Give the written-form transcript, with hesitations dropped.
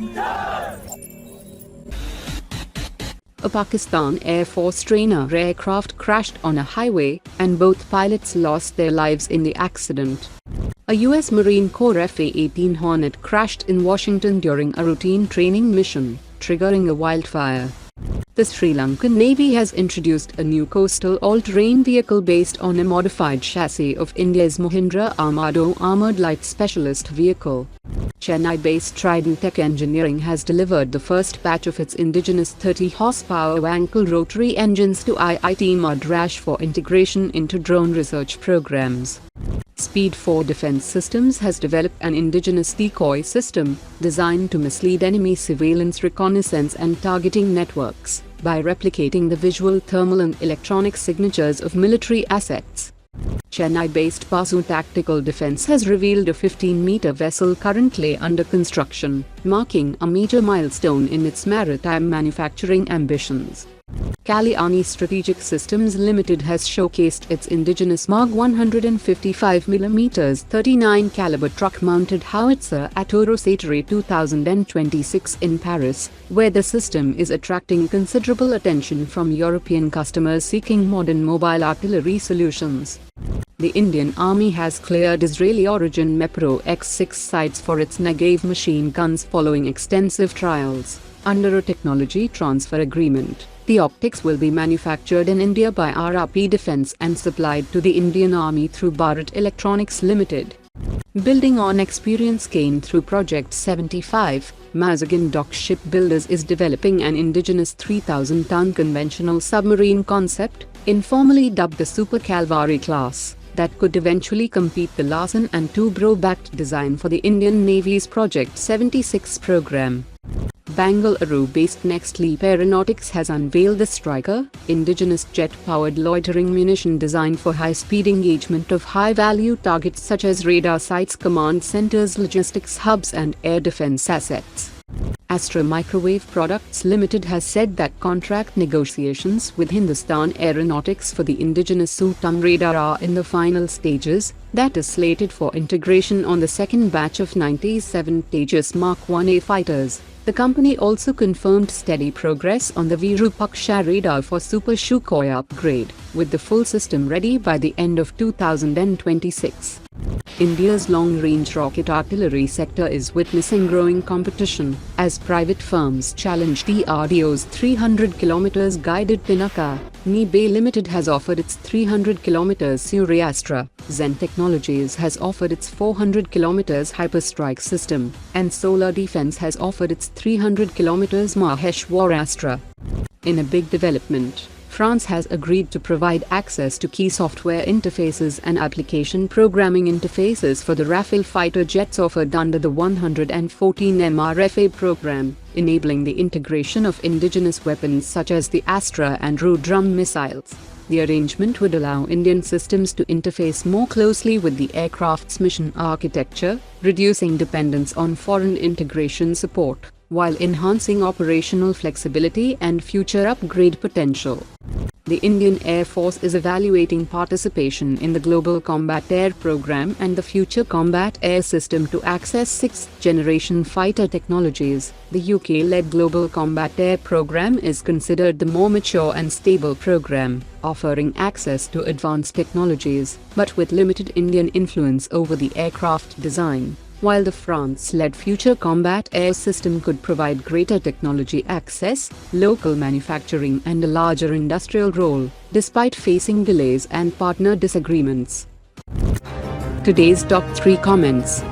A Pakistan Air Force trainer aircraft crashed on a highway, and both pilots lost their lives in the accident. A U.S. Marine Corps F-18 Hornet crashed in Washington during a routine training mission, triggering a wildfire. The Sri Lankan Navy has introduced a new coastal all-terrain vehicle based on a modified chassis of India's Mahindra Armado armored light specialist vehicle. Chennai-based TridenTech Engineering has delivered the first batch of its indigenous 30-horsepower Wankel rotary engines to IIT Madras for integration into drone research programs. Speed 4 Defense Systems has developed an indigenous decoy system designed to mislead enemy surveillance, reconnaissance and targeting networks by replicating the visual, thermal and electronic signatures of military assets. Chennai-based Parshu Tactical Defense has revealed a 15-meter vessel currently under construction, marking a major milestone in its maritime manufacturing ambitions. Kalvari Strategic Systems Limited has showcased its indigenous Mag 155mm 39 caliber truck-mounted howitzer at Eurosatory 2026 in Paris, where the system is attracting considerable attention from European customers seeking modern mobile artillery solutions. The Indian Army has cleared Israeli-origin MEPRO X6 sights for its NEGEV machine guns following extensive trials. Under a technology transfer agreement, the optics will be manufactured in India by RRP Defence and supplied to the Indian Army through Bharat Electronics Limited. Building on experience gained through Project 75, Mazagan Dock Shipbuilders is developing an indigenous 3,000-ton conventional submarine concept, informally dubbed the Super Kalvari class, that could eventually compete the Larsen & Toubro-backed design for the Indian Navy's Project 76 program. Bangalore-based NextLeap Aeronautics has unveiled the Stryker, indigenous jet-powered loitering munition designed for high-speed engagement of high-value targets such as radar sites, command centers, logistics hubs and air defense assets. Astra Microwave Products Limited has said that contract negotiations with Hindustan Aeronautics for the indigenous Uttam radar are in the final stages, that is slated for integration on the second batch of 97 Tejas Mark 1A fighters. The company also confirmed steady progress on the Virupaksha radar for Super Sukhoi upgrade, with the full system ready by the end of 2026. India's long-range rocket artillery sector is witnessing growing competition, as private firms challenge DRDO's 300 km guided Pinaka. NEGEV Limited has offered its 300 km to Astra, Zen Technologies has offered its 400 km HyperStrike system, and Solar Defense has offered its 300 km Maheshwar Astra. In a big development, France has agreed to provide access to key software interfaces and application programming interfaces for the Rafale fighter jets offered under the 114 MRFA program, enabling the integration of indigenous weapons such as the Astra and Rudram missiles. The arrangement would allow Indian systems to interface more closely with the aircraft's mission architecture, reducing dependence on foreign integration support, while enhancing operational flexibility and future upgrade potential. The Indian Air Force is evaluating participation in the Global Combat Air Program and the Future Combat Air System to access sixth-generation fighter technologies. The UK-led Global Combat Air Program is considered the more mature and stable program, offering access to advanced technologies, but with limited Indian influence over the aircraft design, while the France-led Future Combat Air System could provide greater technology access, local manufacturing and a larger industrial role, despite facing delays and partner disagreements. Today's top 3 comments.